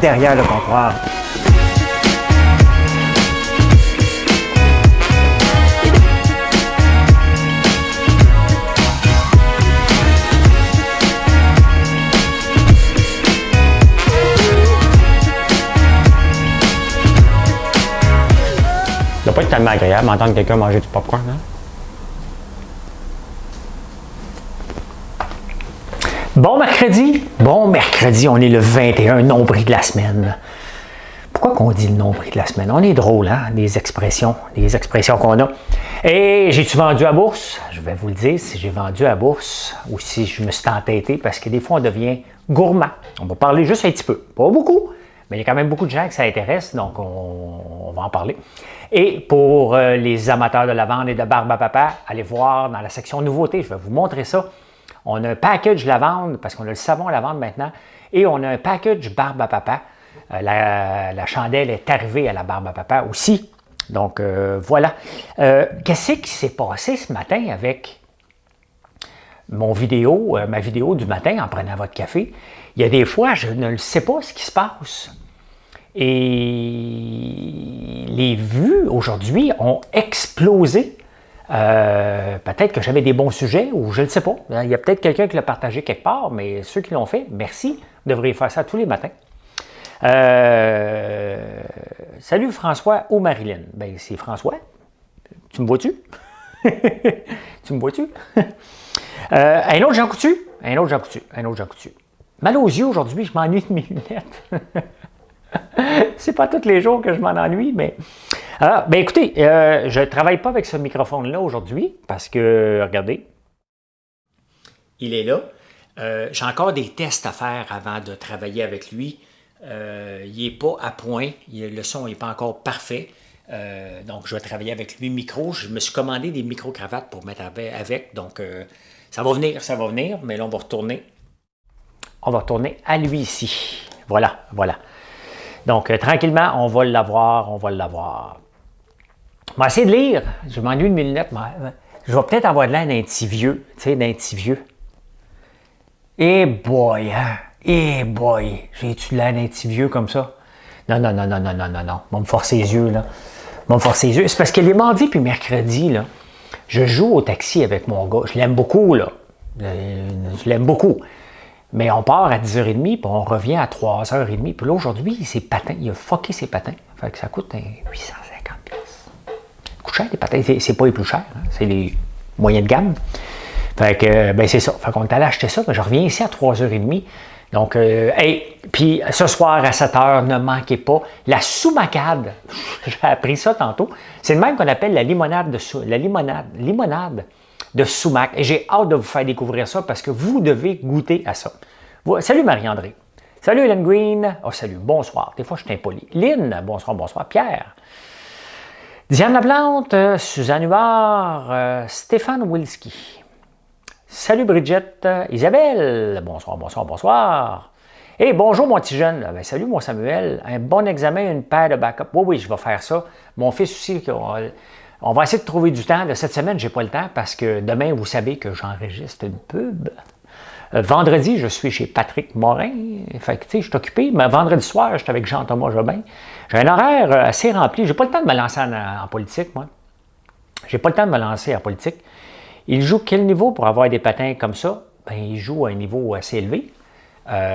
derrière le comptoir. Ça doit pas être tellement agréable d'entendre quelqu'un manger du popcorn, hein? Bon mercredi, on est le 21, nombril de la semaine. Pourquoi qu'on dit le nombril de la semaine? On est drôle, hein? Des expressions qu'on a. Et j'ai-tu vendu à bourse? Je vais vous le dire si j'ai vendu à bourse ou si je me suis entêté, parce que des fois, on devient gourmand. On va parler juste un petit peu, pas beaucoup, mais il y a quand même beaucoup de gens que ça intéresse, donc on va en parler. Et pour les amateurs de lavande et de barbe à papa, allez voir dans la section nouveautés, je vais vous montrer ça. On a un package lavande, parce qu'on a le savon lavande maintenant, et on a un package barbe à papa. La chandelle est arrivée à la barbe à papa aussi. Donc, voilà. Qu'est-ce qui s'est passé ce matin avec ma vidéo du matin en prenant votre café? Il y a des fois, je ne sais pas ce qui se passe. Et les vues aujourd'hui ont explosé. Peut-être que j'avais des bons sujets ou je ne sais pas. Il y a peut-être quelqu'un qui l'a partagé quelque part, mais ceux qui l'ont fait, merci. Vous devriez faire ça tous les matins. Salut François ou Marilyn. Ben, c'est François. Tu me vois-tu? Tu me vois-tu? Un autre Jean Coutu. Mal aux yeux aujourd'hui, je m'ennuie de mes lunettes. C'est pas tous les jours que je m'en ennuie, mais... ben écoutez, je ne travaille pas avec ce microphone-là aujourd'hui parce que, regardez, il est là. J'ai encore des tests à faire avant de travailler avec lui. Il n'est pas à point, le son n'est pas encore parfait. Donc, je vais travailler avec lui micro. Je me suis commandé des micro-cravates pour mettre avec. Donc, ça va venir, mais là, on va retourner à lui ici. Voilà. Donc, tranquillement, on va l'avoir. On va essayer de lire. Je m'ennuie de mes lunettes. Je vais peut-être avoir de l'air d'un petit vieux. Eh boy, j'ai-tu l'air d'un petit vieux comme ça? Non. On va me forcer les yeux, là. C'est parce que les mardis puis mercredis, là, je joue au taxi avec mon gars. Je l'aime beaucoup, là. Mais on part à 10h30, puis on revient à 3h30. Puis là, aujourd'hui, il a fucké ses patins. Fait que ça coûte 850$. Ça coûte cher, les patins. C'est pas les plus chers, hein? C'est les moyens de gamme. Fait que, ben c'est ça. Fait qu'on est allé acheter ça, mais je reviens ici à 3h30. Donc, puis ce soir à 7h, ne manquez pas la soumacade. J'ai appris ça tantôt. C'est le même qu'on appelle la limonade de sumac. Et j'ai hâte de vous faire découvrir ça parce que vous devez goûter à ça. Salut Marie-André. Salut Hélène Green. Oh, salut, bonsoir. Des fois, je suis impoli. Lynn, bonsoir. Pierre. Diane Laplante, Suzanne Huard, Stéphane Wilski. Salut Bridget, Isabelle, bonsoir. Et bonjour mon petit jeune, ben, salut mon Samuel, un bon examen, une paire de backup. Oui, je vais faire ça. Mon fils aussi, on va essayer de trouver du temps. Cette semaine, j'ai pas le temps parce que demain, vous savez que j'enregistre une pub. Vendredi, je suis chez Patrick Morin. Fait que, tu sais, je suis occupé. Mais vendredi soir, je suis avec Jean-Thomas Jobin. J'ai un horaire assez rempli. J'ai pas le temps de me lancer en politique, moi. Il joue quel niveau pour avoir des patins comme ça? Ben, il joue à un niveau assez élevé.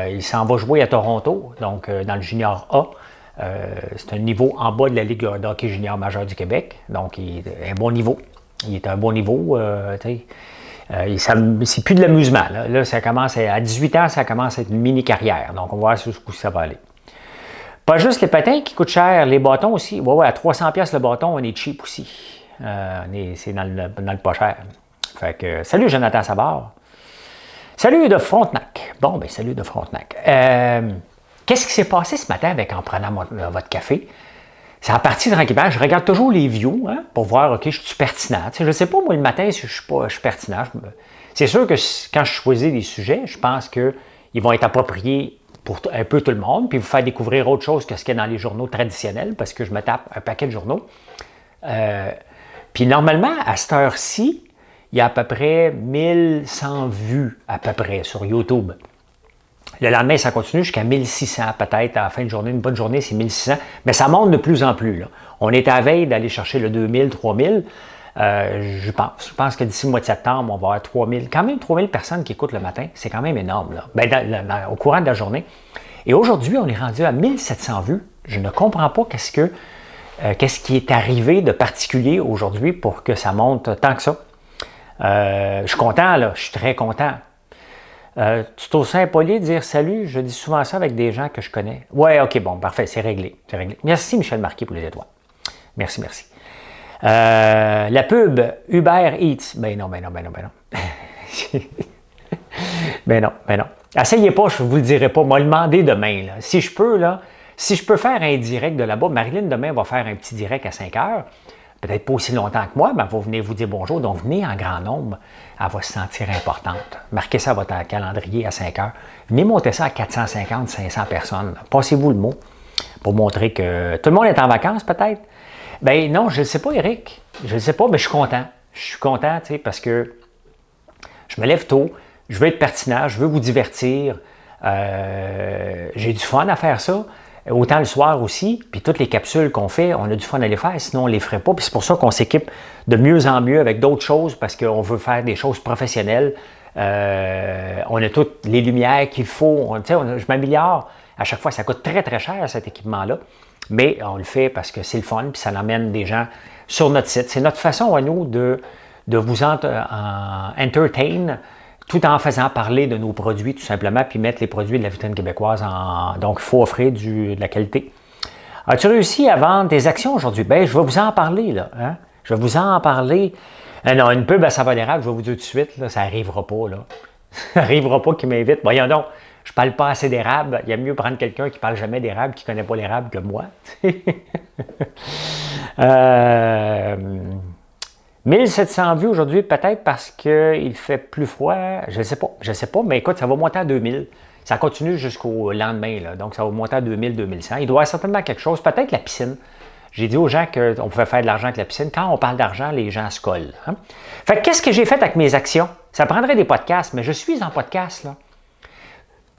Il s'en va jouer à Toronto, donc dans le junior A. C'est un niveau en bas de la Ligue de hockey junior majeur du Québec. Donc, il est un bon niveau. C'est plus de l'amusement. Là, ça commence à 18 ans, ça commence à être une mini-carrière. Donc, on va voir jusqu'où ça va aller. Pas juste les patins qui coûtent cher, les bâtons aussi. Ouais, à 300$ le bâton, on est cheap aussi. C'est dans le pas cher. Fait que, salut Jonathan Savard. Salut de Frontenac. Bon, ben salut de Frontenac. Qu'est-ce qui s'est passé ce matin en prenant votre café? C'est en partie tranquillement. Je regarde toujours les views pour voir, OK, je suis pertinent. Tu sais, je ne sais pas, moi, le matin, si je suis pertinent. C'est sûr que quand je choisis des sujets, je pense qu'ils vont être appropriés pour un peu tout le monde, puis vous faire découvrir autre chose que ce qu'il y a dans les journaux traditionnels, parce que je me tape un paquet de journaux. Puis normalement, à cette heure-ci, il y a à peu près 1100 vues à peu près sur YouTube. Le lendemain, ça continue jusqu'à 1600 peut-être. À la fin de journée, une bonne journée, c'est 1600. Mais ça monte de plus en plus. Là. On est à veille d'aller chercher le 2000, 3000. Je pense que d'ici le mois de septembre, on va avoir 3000. Quand même 3000 personnes qui écoutent le matin. C'est quand même énorme. Là. Ben, au courant de la journée. Et aujourd'hui, on est rendu à 1700 vues. Je ne comprends pas qu'est-ce qui est arrivé de particulier aujourd'hui pour que ça monte tant que ça. Je suis content, là. Je suis très content. Tu trouves ça impoli de dire salut? Je dis souvent ça avec des gens que je connais. Ouais, ok, bon, parfait, c'est réglé. Merci, Michel Marquis, pour les étoiles. Merci. La pub Uber Eats. Ben non. Ben non. Essayez pas, je ne vous le dirai pas. Moi, le demander demain. Là. Si je peux faire un direct de là-bas, Marilyn demain va faire un petit direct à 5 heures. Peut-être pas aussi longtemps que moi, mais elle va venir vous dire bonjour. Donc, venez en grand nombre. Elle va se sentir importante. Marquez ça à votre calendrier à 5 heures. Venez monter ça à 450, 500 personnes. Passez-vous le mot pour montrer que tout le monde est en vacances, peut-être. Ben non, je ne sais pas, Eric. Je ne sais pas, mais je suis content. Je suis content, tu sais, parce que je me lève tôt. Je veux être pertinent, je veux vous divertir. J'ai du fun à faire ça. Autant le soir aussi. Puis toutes les capsules qu'on fait, on a du fun à les faire, sinon on ne les ferait pas. Puis c'est pour ça qu'on s'équipe de mieux en mieux avec d'autres choses parce qu'on veut faire des choses professionnelles. On a toutes les lumières qu'il faut. Je m'améliore. À chaque fois, ça coûte très, très cher cet équipement-là. Mais on le fait parce que c'est le fun puis ça emmène des gens sur notre site. C'est notre façon à nous de vous entertain tout en faisant parler de nos produits, tout simplement, puis mettre les produits de la vitrine québécoise en... Donc, il faut offrir de la qualité. As-tu réussi à vendre tes actions aujourd'hui? Bien, je vais vous en parler, là. Hein? Je vais vous en parler. Non, une pub à saveur d'érable, je vais vous dire tout de suite, là, ça n'arrivera pas, là. Ça n'arrivera pas qu'ils m'invitent. Voyons donc, je ne parle pas assez d'érable. Il y a mieux prendre quelqu'un qui ne parle jamais d'érable, qui ne connaît pas l'érable que moi. 1700 vues aujourd'hui, peut-être parce qu'il fait plus froid. Je ne sais pas, mais écoute, ça va monter à 2000. Ça continue jusqu'au lendemain, là, donc ça va monter à 2000, 2100. Il doit y avoir certainement quelque chose, peut-être la piscine. J'ai dit aux gens qu'on pouvait faire de l'argent avec la piscine. Quand on parle d'argent, les gens se collent. Hein? Fait que qu'est-ce que j'ai fait avec mes actions? Ça prendrait des podcasts, mais je suis en podcast, là.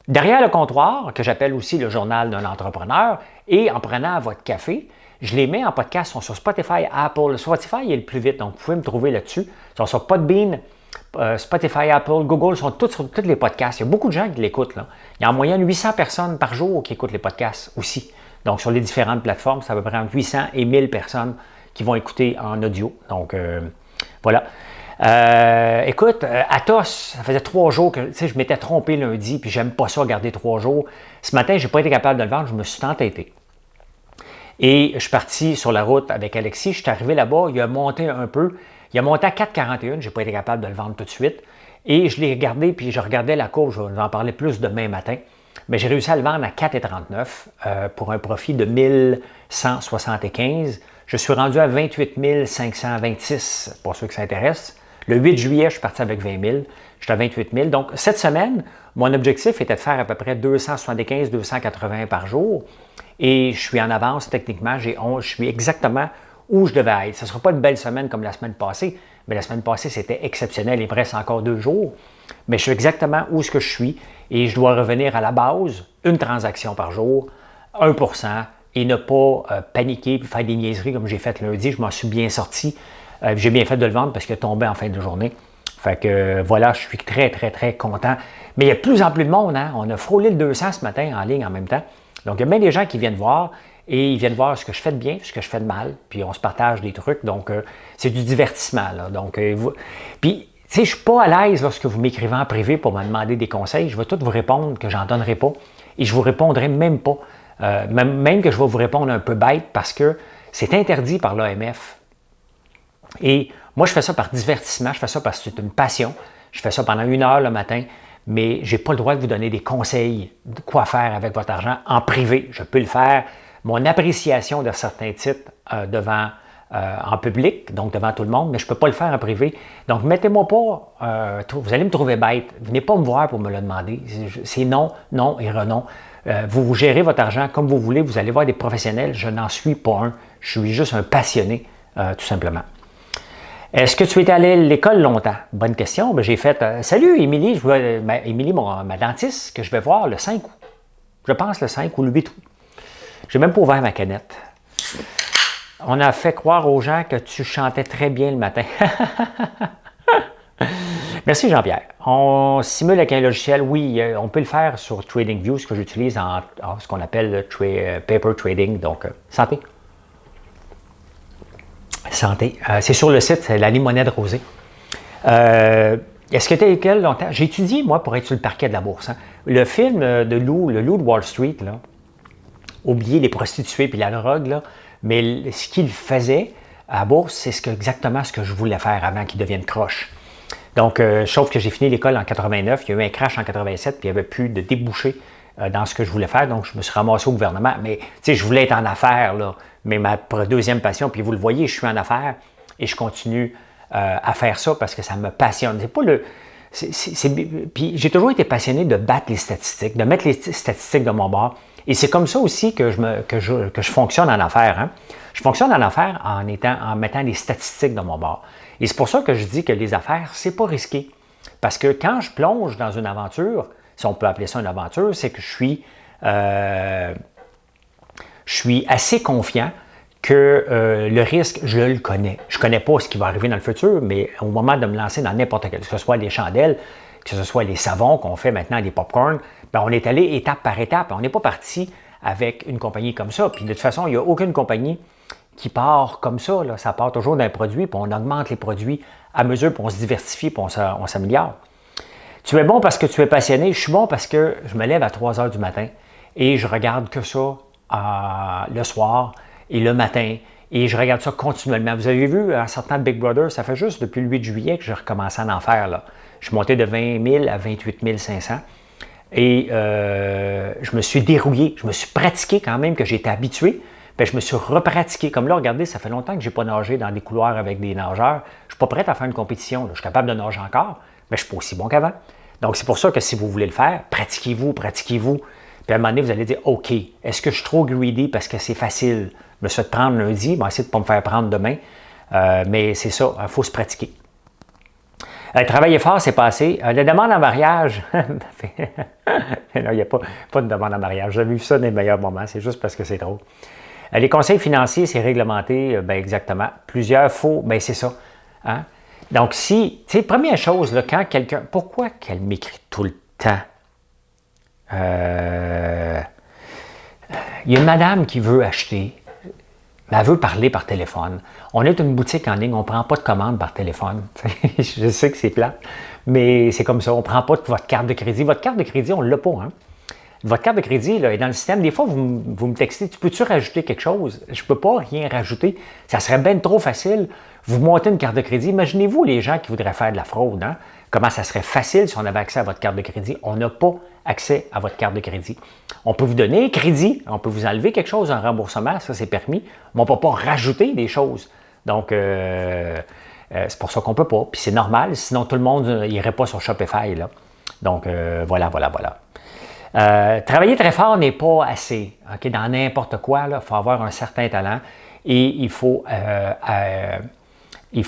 Derrière le comptoir, que j'appelle aussi le journal d'un entrepreneur, et en prenant votre café, je les mets en podcast, ils sont sur Spotify, Apple. Spotify est le plus vite, donc vous pouvez me trouver là-dessus. Ils sont sur Podbean, Spotify, Apple, Google, ils sont tous sur tous les podcasts. Il y a beaucoup de gens qui l'écoutent. Là. Il y a en moyenne 800 personnes par jour qui écoutent les podcasts aussi. Donc, sur les différentes plateformes, ça va près entre 800 et 1000 personnes qui vont écouter en audio. Donc, voilà. Écoute, Athos, ça faisait 3 jours que je m'étais trompé lundi, puis j'aime pas ça garder 3 jours. Ce matin, je n'ai pas été capable de le vendre, je me suis entêté. Et je suis parti sur la route avec Alexis, je suis arrivé là-bas, il a monté un peu, il a monté à 4,41, je n'ai pas été capable de le vendre tout de suite. Et je l'ai regardé, puis je regardais la courbe, je vais en parler plus demain matin, mais j'ai réussi à le vendre à 4,39 pour un profit de 1175. Je suis rendu à 28 526, pour ceux que ça intéresse. Le 8 juillet, je suis parti avec 20 000, j'étais à 28 000. Donc, cette semaine, mon objectif était de faire à peu près 275-280 par jour. Et je suis en avance techniquement, je suis exactement où je devais être. Ce ne sera pas une belle semaine comme la semaine passée, mais la semaine passée, c'était exceptionnel. Il me reste encore 2 jours. Mais je suis exactement où ce que je suis et je dois revenir à la base, une transaction par jour, 1%, et ne pas paniquer et faire des niaiseries comme j'ai fait lundi. Je m'en suis bien sorti. J'ai bien fait de le vendre parce qu'il est tombé en fin de journée. Fait que voilà, je suis très, très, très content. Mais il y a de plus en plus de monde. Hein? On a frôlé le 200 ce matin en ligne en même temps. Donc, il y a bien des gens qui viennent voir et ils viennent voir ce que je fais de bien, ce que je fais de mal, puis on se partage des trucs. Donc, c'est du divertissement. Là. Donc, puis, tu sais, je ne suis pas à l'aise lorsque vous m'écrivez en privé pour me demander des conseils. Je vais tout vous répondre que j'en donnerai pas et je ne vous répondrai même pas. Même que je vais vous répondre un peu bête parce que c'est interdit par l'AMF. Et moi, je fais ça par divertissement, je fais ça parce que c'est une passion. Je fais ça pendant 1 heure le matin. Mais je n'ai pas le droit de vous donner des conseils de quoi faire avec votre argent en privé. Je peux le faire. Mon appréciation de certains titres en public, donc devant tout le monde, mais je ne peux pas le faire en privé. Donc, mettez-moi pas, vous allez me trouver bête. Venez pas me voir pour me le demander. C'est non, non et renon. Vous gérez votre argent comme vous voulez. Vous allez voir des professionnels. Je n'en suis pas un. Je suis juste un passionné, tout simplement. Est-ce que tu es allé à l'école longtemps? Bonne question. Ben, j'ai fait salut Émilie, Émilie, ma dentiste, que je vais voir le 5 août. Je pense le 5 ou le 8 août. J'ai même pas ouvert ma canette. On a fait croire aux gens que tu chantais très bien le matin. Merci Jean-Pierre. On simule avec un logiciel, oui, on peut le faire sur TradingView, ce que j'utilise en ce qu'on appelle paper trading, donc santé. Santé. C'est sur le site, c'est la limonade rosée. Est-ce que tu as école longtemps? J'ai étudié, moi, pour être sur le parquet de la bourse. Hein. Le film de Lou, le loup de Wall Street, là, oubliez les prostituées et la drogue, là, mais ce qu'il faisait à la bourse, c'est exactement ce que je voulais faire avant qu'il devienne croche. Donc, sauf que j'ai fini l'école en 89, il y a eu un crash en 87, puis il n'y avait plus de débouchés dans ce que je voulais faire, donc je me suis ramassé au gouvernement. Mais, tu sais, je voulais être en affaires, là, mais ma deuxième passion, puis vous le voyez, je suis en affaires et je continue à faire ça parce que ça me passionne. C'est pas le... Puis j'ai toujours été passionné de battre les statistiques, de mettre les statistiques de mon bord. Et c'est comme ça aussi que je fonctionne en affaires. Hein. Je fonctionne en affaires en mettant les statistiques de mon bord. Et c'est pour ça que je dis que les affaires, c'est pas risqué. Parce que quand je plonge dans une aventure, si on peut appeler ça une aventure, c'est que je suis assez confiant que le risque, je le connais. Je ne connais pas ce qui va arriver dans le futur, mais au moment de me lancer dans n'importe quel, que ce soit les chandelles, que ce soit les savons qu'on fait maintenant, les pop-corn, ben on est allé étape par étape. On n'est pas parti avec une compagnie comme ça. Puis de toute façon, il n'y a aucune compagnie qui part comme ça. Là. Ça part toujours d'un produit, puis on augmente les produits à mesure, puis on se diversifie, puis on s'améliore. Tu es bon parce que tu es passionné. Je suis bon parce que je me lève à 3 heures du matin et je regarde que ça le soir et le matin. Et je regarde ça continuellement. Vous avez vu, en sortant de Big Brother, ça fait juste depuis le 8 juillet que j'ai recommencé à en faire. Là. Je suis monté de 20 000 à 28 500. Et je me suis dérouillé. Je me suis pratiqué quand même, que j'étais habitué. Puis je me suis repratiqué. Comme là, regardez, ça fait longtemps que je n'ai pas nagé dans des couloirs avec des nageurs. Je ne suis pas prêt à faire une compétition. Là. Je suis capable de nager encore, mais je ne suis pas aussi bon qu'avant. Donc, c'est pour ça que si vous voulez le faire, pratiquez-vous. Puis à un moment donné, vous allez dire, OK, est-ce que je suis trop greedy parce que c'est facile? Je me suis fait prendre lundi, je vais essayer de ne pas me faire prendre demain. Mais c'est ça, il faut se pratiquer. Travailler fort, c'est passé. La demande en mariage, non, il n'y a pas de demande en mariage. J'ai vu ça dans les meilleurs moments, c'est juste parce que c'est drôle. Les conseils financiers, c'est réglementé, bien exactement. Plusieurs faux, bien c'est ça. Hein? Donc, si, tu sais, première chose, là, quand quelqu'un, pourquoi qu'elle m'écrit tout le temps? Il y a une madame qui veut acheter, mais elle veut parler par téléphone. On est une boutique en ligne, on ne prend pas de commande par téléphone. Je sais que c'est plate, mais c'est comme ça. On ne prend pas de votre carte de crédit. Votre carte de crédit, on ne l'a pas. Hein? Votre carte de crédit là, est dans le système. Des fois, vous me textez, tu peux-tu rajouter quelque chose? Je ne peux pas rien rajouter. Ça serait bien trop facile. Vous montez une carte de crédit. Imaginez-vous les gens qui voudraient faire de la fraude. Hein? Comment ça serait facile si on avait accès à votre carte de crédit? On n'a pas accès à votre carte de crédit. On peut vous donner un crédit, on peut vous enlever quelque chose en remboursement, ça c'est permis, mais on ne peut pas rajouter des choses. Donc, c'est pour ça qu'on ne peut pas. Puis c'est normal, sinon tout le monde n'irait pas sur Shopify. Là. Donc, voilà. Travailler très fort n'est pas assez. Okay? Dans n'importe quoi, il faut avoir un certain talent et il faut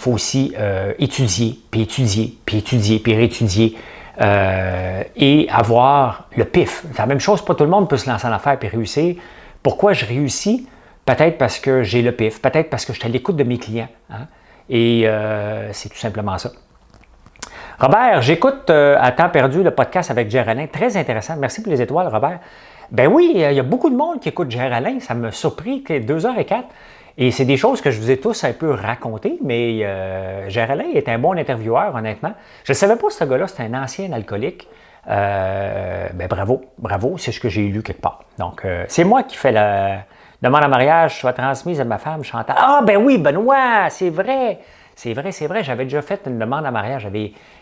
aussi étudier, puis réétudier. Et avoir le pif. C'est la même chose, pas tout le monde peut se lancer en affaires et réussir. Pourquoi je réussis? Peut-être parce que j'ai le pif, peut-être parce que je suis à l'écoute de mes clients. Hein? Et c'est tout simplement ça. Robert, j'écoute à temps perdu le podcast avec Jerry Alain. Très intéressant. Merci pour les étoiles, Robert. Ben oui, il y a beaucoup de monde qui écoute Jerry Alain. Ça m'a surpris que 2h04. Et c'est des choses que je vous ai tous un peu racontées, mais Jerry Alain est un bon intervieweur, honnêtement. Je ne savais pas ce gars-là, c'est un ancien alcoolique. Ben bravo, c'est ce que j'ai lu quelque part. Donc, c'est moi qui fais la demande en mariage, soit transmise à ma femme Chantal. Ah, ben oui, Benoît, c'est vrai, j'avais déjà fait une demande en mariage.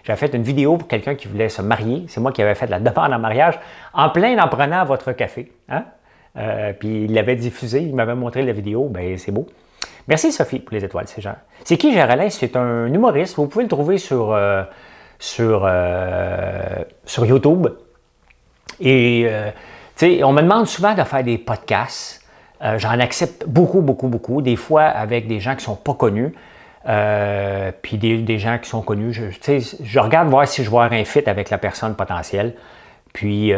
J'avais fait une vidéo pour quelqu'un qui voulait se marier. C'est moi qui avais fait la demande en mariage en prenant votre café. Hein? Puis il l'avait diffusé, il m'avait montré la vidéo, bien c'est beau. Merci Sophie pour les étoiles, c'est genre. C'est qui Jerry Alain? C'est un humoriste, vous pouvez le trouver sur YouTube. Et tu sais, on me demande souvent de faire des podcasts. J'en accepte beaucoup, des fois avec des gens qui ne sont pas connus. Puis des gens qui sont connus. Je regarde voir si je vois un fit avec la personne potentielle. Puis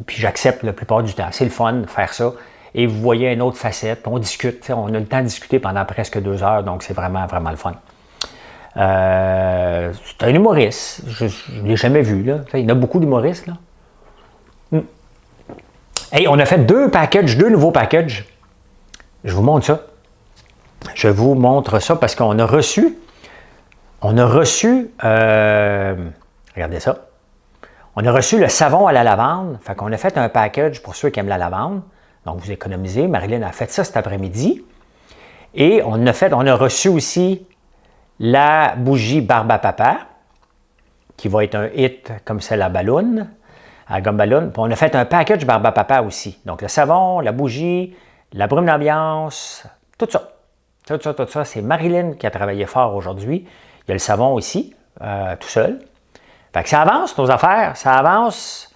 j'accepte la plupart du temps. C'est le fun de faire ça. Et vous voyez une autre facette. On discute. On a le temps de discuter pendant presque 2 heures. Donc, c'est vraiment, vraiment le fun. C'est un humoriste. Je ne l'ai jamais vu. Là. Il y en a beaucoup d'humoristes. Là. Hey, on a fait 2 nouveaux packages. Je vous montre ça. Je vous montre ça parce qu'on a reçu, regardez ça, on a reçu le savon à la lavande. Fait qu'on a fait un package pour ceux qui aiment la lavande. Donc, vous économisez. Marilyn a fait ça cet après-midi. Et on a reçu aussi la bougie Barbe à Papa, qui va être un hit comme celle à ballon, à gomme ballon. Puis on a fait un package Barbe à Papa aussi. Donc, le savon, la bougie, la brume d'ambiance, tout ça. Tout ça, c'est Marilyn qui a travaillé fort aujourd'hui. Il y a le savon aussi, tout seul. Fait que ça avance, nos affaires, ça avance.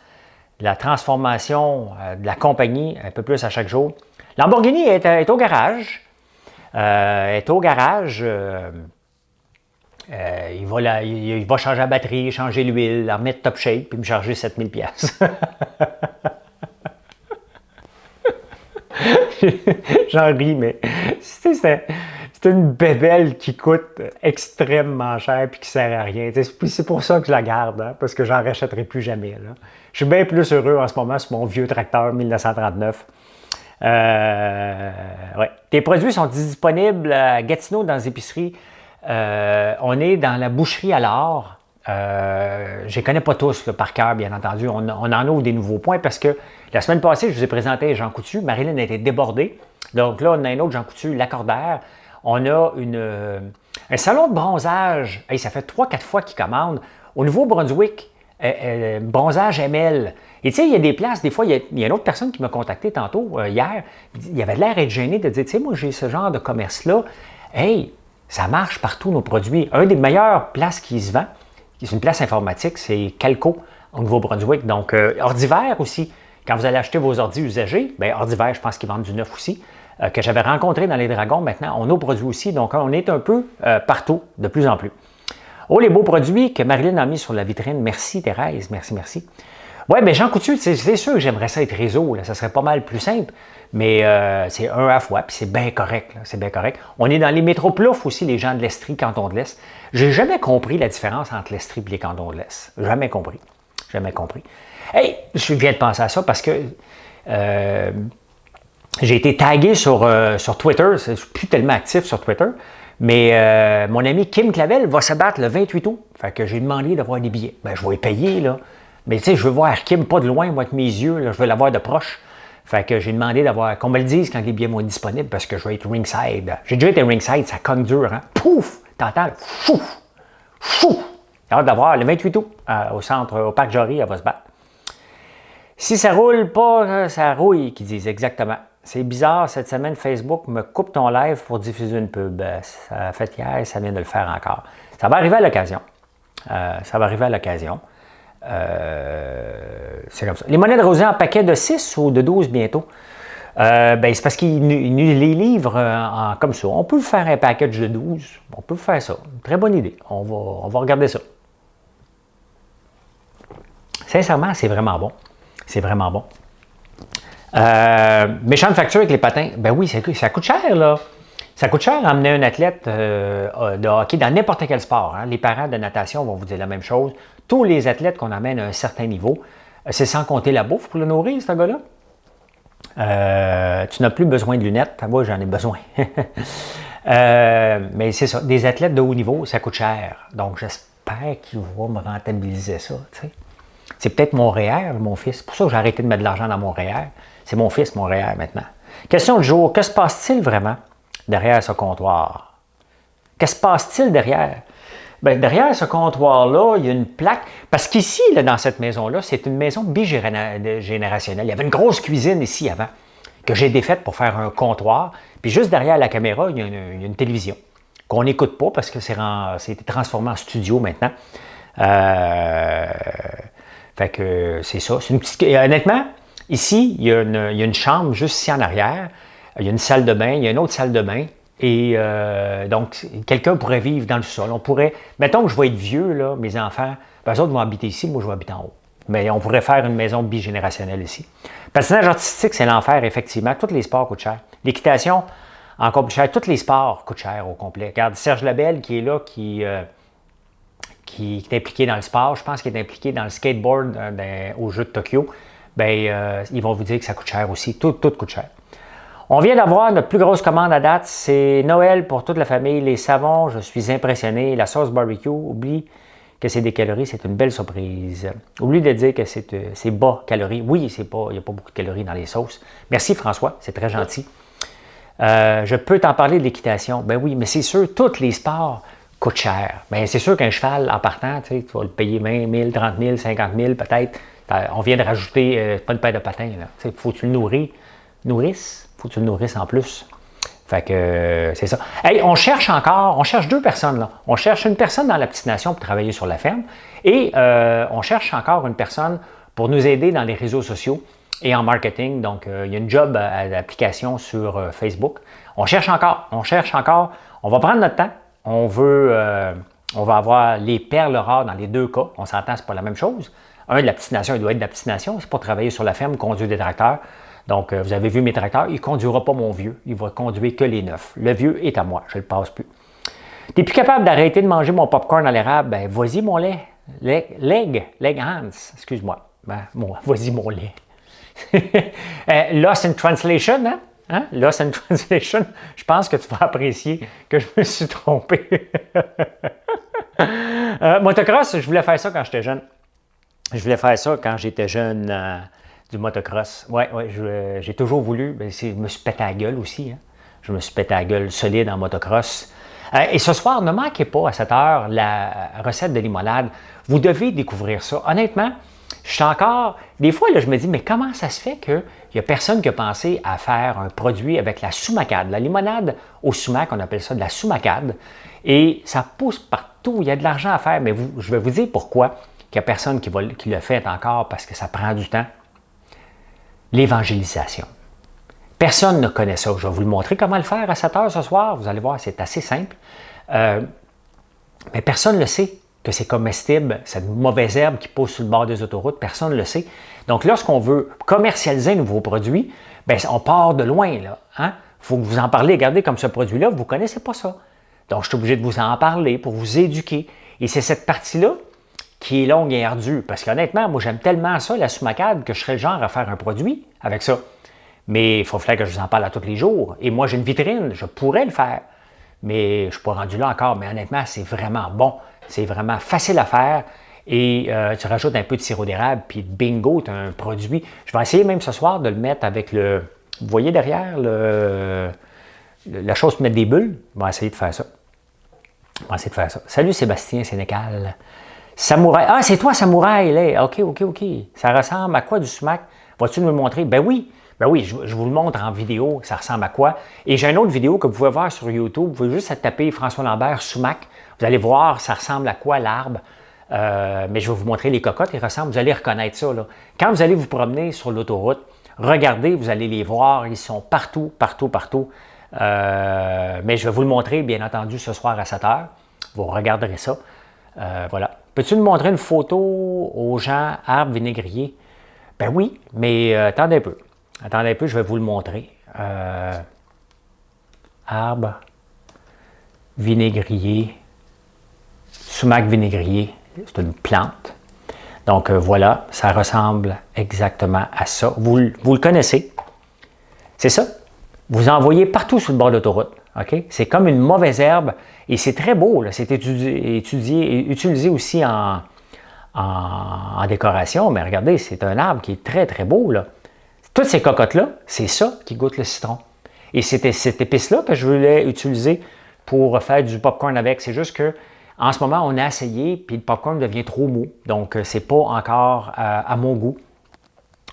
La transformation de la compagnie, un peu plus à chaque jour. Lamborghini est au garage. Il va changer la batterie, changer l'huile, la remettre top shape, puis me charger 7000$. J'en ris, mais c'est une bébelle qui coûte extrêmement cher et qui ne sert à rien. C'est pour ça que je la garde, hein, parce que je n'en rachèterai plus jamais. Là. Je suis bien plus heureux en ce moment sur mon vieux tracteur 1939. Ouais. Tes produits sont disponibles à Gatineau dans les épiceries. On est dans la boucherie à l'or. Je ne les connais pas tous là, par cœur, bien entendu. On en ouvre des nouveaux points parce que la semaine passée, je vous ai présenté Jean Coutu. Marilyn a été débordée. Donc là, on a un autre Jean Coutu, Lacordaire. On a un salon de bronzage. Hey, ça fait 3-4 fois qu'il commande. Au Nouveau-Brunswick, bronzage ML. Et tu sais, il y a des places, des fois, il y a une autre personne qui m'a contacté tantôt, hier. Il avait l'air d'être gêné de dire, tu sais, moi, j'ai ce genre de commerce-là. Hey, ça marche partout, nos produits. Un des meilleures places qui se vend, c'est une place informatique, c'est Calco au Nouveau-Brunswick. Donc, Ordiver aussi. Quand vous allez acheter vos ordis usagés, bien, Ordiver, je pense qu'ils vendent du neuf aussi, que j'avais rencontré dans les Dragons. Maintenant, on a nos produits aussi. Donc, on est un peu partout, de plus en plus. Oh, les beaux produits que Marilyn a mis sur la vitrine. Merci, Thérèse. Merci. Oui, bien, Jean Coutu, c'est sûr que j'aimerais ça être réseau. Là. Ça serait pas mal plus simple. Mais c'est un à la fois, puis c'est bien correct. C'est bien correct. On est dans les métroploufs aussi, les gens de l'Estrie, canton de l'Est. J'ai jamais compris la différence entre l'Estrie et les cantons de l'Est. Jamais compris. Hey, je viens de penser à ça parce que j'ai été tagué sur Twitter. Je ne suis plus tellement actif sur Twitter. Mais mon ami Kim Clavel va se battre le 28 août. Fait que j'ai demandé d'avoir des billets. Ben, je vais les payer, là. Mais tu sais, je veux voir Kim pas de loin, moi, avec mes yeux. Là, je veux l'avoir de proche. Fait que j'ai demandé qu'on me le dise quand les billets vont être disponibles parce que je vais être ringside. J'ai déjà été ringside, ça cogne dur, hein? Pouf! T'entends? Fouf! J'ai hâte d'avoir le 28 août au Parc Jory, elle va se battre. Si ça roule pas, ça rouille, qu'ils disent exactement. C'est bizarre, cette semaine, Facebook me coupe ton live pour diffuser une pub. Ça a fait hier, ça vient de le faire encore. Ça va arriver à l'occasion. C'est comme ça. Les monnaies de rosée en paquet de 6 ou de 12 bientôt? Ben, c'est parce qu'ils nous les livrent comme ça. On peut faire un package de 12. On peut faire ça. Très bonne idée. On va regarder ça. Sincèrement, c'est vraiment bon. Méchante facture avec les patins. Ben oui, ça coûte cher, là. Ça coûte cher d'emmener un athlète de hockey dans n'importe quel sport. Hein. Les parents de natation vont vous dire la même chose. Tous les athlètes qu'on amène à un certain niveau, c'est sans compter la bouffe pour le nourrir, ce gars-là. Tu n'as plus besoin de lunettes. Moi, j'en ai besoin. Mais c'est ça. Des athlètes de haut niveau, ça coûte cher. Donc, j'espère qu'il va me rentabiliser ça. T'sais. C'est peut-être mon REER, mon fils. C'est pour ça que j'ai arrêté de mettre de l'argent dans mon REER. C'est mon fils, mon REER, maintenant. Question du jour. Que se passe-t-il vraiment derrière ce comptoir? Qu'est-ce qui se passe-t-il derrière? Bien, derrière ce comptoir-là, il y a une plaque. Parce qu'ici, là, dans cette maison-là, c'est une maison bigénérationnelle. Il y avait une grosse cuisine ici avant, que j'ai défaite pour faire un comptoir. Puis juste derrière la caméra, il y a une télévision qu'on n'écoute pas parce que c'est transformé en studio maintenant. Fait que c'est ça. C'est une petite... Honnêtement, ici, il y a une chambre juste ici en arrière. Il y a une salle de bain, il y a une autre salle de bain. Et donc, quelqu'un pourrait vivre dans le sol. On pourrait, mettons que je vais être vieux, là, mes enfants, ben, eux autres vont habiter ici, moi je vais habiter en haut. Mais on pourrait faire une maison bigénérationnelle ici. Personnage artistique, c'est l'enfer, effectivement. Tous les sports coûtent cher. L'équitation, encore plus cher. Tous les sports coûtent cher au complet. Regarde, Serge Lebel qui est là, qui est impliqué dans le sport, je pense qu'il est impliqué dans le skateboard aux Jeux de Tokyo, bien, ils vont vous dire que ça coûte cher aussi. Tout coûte cher. On vient d'avoir notre plus grosse commande à date, c'est Noël pour toute la famille. Les savons, je suis impressionné. La sauce barbecue, oublie que c'est des calories, c'est une belle surprise. Oublie de dire que c'est bas calories. Oui, il n'y a pas beaucoup de calories dans les sauces. Merci François, c'est très gentil. Je peux t'en parler de l'équitation. Ben oui, mais c'est sûr, tous les sports coûtent cher. Bien, c'est sûr qu'un cheval, en partant, tu vas le payer 20 000, 30 000, 50 000 peut-être. On vient de rajouter pas une paire de patins. Il faut que tu le nourrisses. Faut que tu le nourrisses en plus. Fait que c'est ça. Hey, on cherche deux personnes là. On cherche une personne dans la petite nation pour travailler sur la ferme et on cherche encore une personne pour nous aider dans les réseaux sociaux et en marketing. Donc, il y a une job à l'application sur Facebook. On cherche encore. On va prendre notre temps. On va avoir les perles rares dans les deux cas. On s'entend, c'est pas la même chose. Un, de la petite nation, il doit être de la petite nation. C'est pour travailler sur la ferme, conduire des tracteurs. Donc, vous avez vu mes tracteurs, il ne conduira pas mon vieux, il va conduire que les neufs. Le vieux est à moi, je ne le passe plus. Tu n'es plus capable d'arrêter de manger mon popcorn à l'érable? Ben, vas-y mon lait. Leg Hans, excuse-moi. Ben, vas-y mon lait. Lost in Translation, hein? Lost in Translation, je pense que tu vas apprécier que je me suis trompé. Motocross, je voulais faire ça quand j'étais jeune. Du motocross. Oui, j'ai toujours voulu. Je me suis pété la gueule aussi. Hein. Je me suis pété la gueule solide en motocross. Et ce soir, ne manquez pas à cette heure la recette de limonade. Vous devez découvrir ça. Honnêtement, je suis encore... Des fois, là, je me dis, mais comment ça se fait qu'il n'y a personne qui a pensé à faire un produit avec la soumacade? La limonade au sumac, on appelle ça de la soumacade. Et ça pousse partout. Il y a de l'argent à faire. Mais je vais vous dire pourquoi il n'y a personne qui le fait encore parce que ça prend du temps. L'évangélisation. Personne ne connaît ça. Je vais vous le montrer comment le faire à 7 heures ce soir. Vous allez voir, c'est assez simple. Mais personne ne le sait que c'est comestible, cette mauvaise herbe qui pousse sur le bord des autoroutes. Personne ne le sait. Donc, lorsqu'on veut commercialiser un nouveau produit, bien, on part de loin. Il faut que vous en parlez. Regardez comme ce produit-là, vous ne connaissez pas ça. Donc, je suis obligé de vous en parler pour vous éduquer. Et c'est cette partie-là qui est longue et ardue. Parce qu'honnêtement, moi, j'aime tellement ça, la soumacade, que je serais le genre à faire un produit avec ça. Mais il faut faire que je vous en parle à tous les jours. Et moi, j'ai une vitrine, je pourrais le faire. Mais je ne suis pas rendu là encore. Mais honnêtement, c'est vraiment bon. C'est vraiment facile à faire. Et tu rajoutes un peu de sirop d'érable, puis bingo, tu as un produit. Je vais essayer même ce soir de le mettre avec le... Vous voyez derrière la chose pour mettre des bulles? On va essayer de faire ça. Salut Sébastien Sénécal. Samouraï. Ah, c'est toi, Samouraï, là. OK. Ça ressemble à quoi du sumac? Vas-tu me le montrer? Ben oui, je vous le montre en vidéo. Ça ressemble à quoi? Et j'ai une autre vidéo que vous pouvez voir sur YouTube. Vous pouvez juste taper François Lambert sumac. Vous allez voir, ça ressemble à quoi l'arbre. Mais je vais vous montrer les cocottes. Ils ressemblent, vous allez reconnaître ça. Là. Quand vous allez vous promener sur l'autoroute, regardez, vous allez les voir. Ils sont partout. Mais je vais vous le montrer, bien entendu, ce soir à 7 heures. Vous regarderez ça. Voilà. Peux-tu me montrer une photo aux gens, arbre vinaigrier? Ben oui, mais attendez un peu. Je vais vous le montrer. Arbre vinaigrier, sumac vinaigrier, c'est une plante. Donc voilà, ça ressemble exactement à ça. Vous le connaissez. C'est ça. Vous en voyez partout sur le bord de l'autoroute. Okay? C'est comme une mauvaise herbe et c'est très beau. Là. C'est utilisé aussi en décoration. Mais regardez, c'est un arbre qui est très, très beau. Là. Toutes ces cocottes-là, c'est ça qui goûte le citron. Et c'était cette épice-là que je voulais utiliser pour faire du popcorn avec. C'est juste que en ce moment, on a essayé, puis le popcorn devient trop mou. Donc, c'est pas encore à mon goût.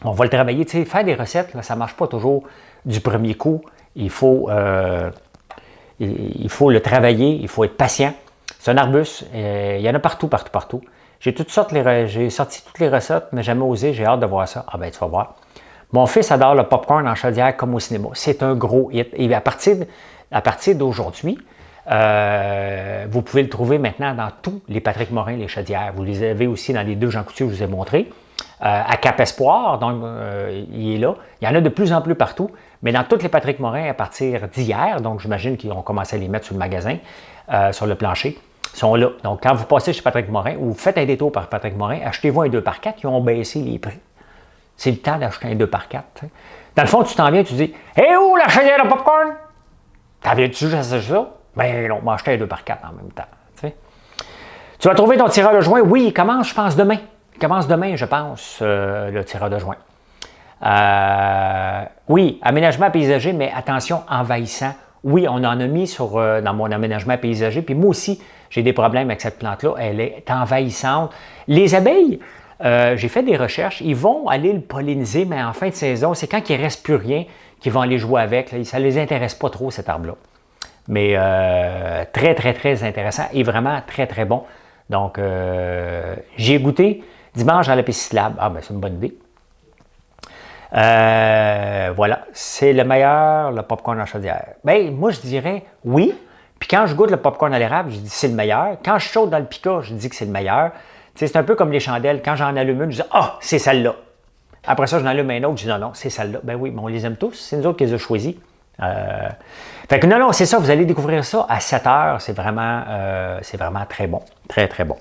On va le travailler. Tu sais, faire des recettes, là, ça ne marche pas toujours du premier coup. Il faut le travailler, il faut être patient. C'est un arbuste, il y en a partout. J'ai sorti toutes les recettes, mais jamais osé, j'ai hâte de voir ça. Ah ben, tu vas voir. Mon fils adore le popcorn en chaudière comme au cinéma. C'est un gros hit. Et à partir à partir d'aujourd'hui, vous pouvez le trouver maintenant dans tous les Patrick Morin, les chaudières. Vous les avez aussi dans les 2 Jean Coutu que je vous ai montrés. À Cap Espoir, donc il est là. Il y en a de plus en plus partout, mais dans toutes les Patrick Morin à partir d'hier, donc j'imagine qu'ils ont commencé à les mettre sur le magasin, sur le plancher, sont là. Donc quand vous passez chez Patrick Morin ou vous faites un détour par Patrick Morin, achetez-vous un 2x4, ils ont baissé les prix. C'est le temps d'acheter un 2x4. T'sais. Dans le fond, tu t'en viens, tu dis « Hé, où la chaudière de popcorn? » T'en viens-tu juste à ça? Ben non, m'acheter un 2x4 en même temps. T'sais. Tu vas trouver ton tireur de joint? Oui, il commence, je pense, demain. Il commence demain, je pense, le tireur de joint. Oui, aménagement paysager, mais attention, envahissant. Oui, on en a mis dans mon aménagement paysager, puis moi aussi, j'ai des problèmes avec cette plante-là. Elle est envahissante. Les abeilles, j'ai fait des recherches, ils vont aller le polliniser, mais en fin de saison, c'est quand il ne reste plus rien qu'ils vont aller jouer avec. Là. Ça ne les intéresse pas trop, cet arbre-là. Mais très, très, très intéressant et vraiment très, très bon. Donc, j'ai goûté dimanche à la Piscilab. Ah, ben c'est une bonne idée. Voilà, c'est le meilleur, le popcorn en chaudière. Bien, moi, je dirais oui. Puis quand je goûte le popcorn à l'érable, je dis c'est le meilleur. Quand je saute dans le pica, je dis que c'est le meilleur. Tu sais, c'est un peu comme les chandelles. Quand j'en allume une, je dis ah, c'est celle-là. Après ça, j'en allume un autre, je dis non, non, c'est celle-là. Ben oui, mais on les aime tous. C'est nous autres qui les avons choisis. Fait que non, c'est ça. Vous allez découvrir ça à 7 heures. C'est vraiment très bon. Très, très bon.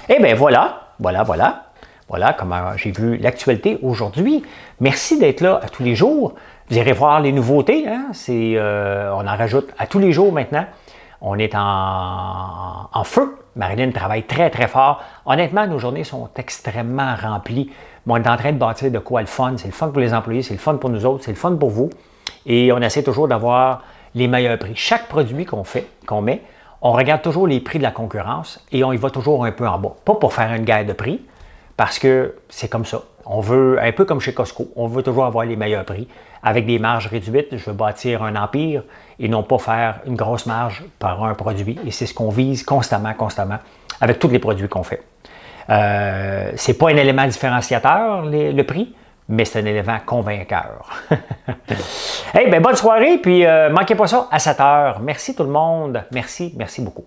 Eh bien, voilà. Voilà comment j'ai vu l'actualité aujourd'hui. Merci d'être là à tous les jours. Vous irez voir les nouveautés. Hein? On en rajoute à tous les jours maintenant. On est en feu. Marilyn travaille très, très fort. Honnêtement, nos journées sont extrêmement remplies. On est en train de bâtir de quoi le fun. C'est le fun pour les employés, c'est le fun pour nous autres, c'est le fun pour vous. Et on essaie toujours d'avoir les meilleurs prix. Chaque produit qu'on met, on regarde toujours les prix de la concurrence et on y va toujours un peu en bas. Pas pour faire une guerre de prix, parce que c'est comme ça. On veut, un peu comme chez Costco, on veut toujours avoir les meilleurs prix. Avec des marges réduites, je veux bâtir un empire et non pas faire une grosse marge par un produit. Et c'est ce qu'on vise constamment, avec tous les produits qu'on fait. Ce n'est pas un élément différenciateur, le prix, mais c'est un élément convainceur. Hey, ben bonne soirée, puis manquez pas ça à 7 heures. Merci tout le monde. Merci beaucoup.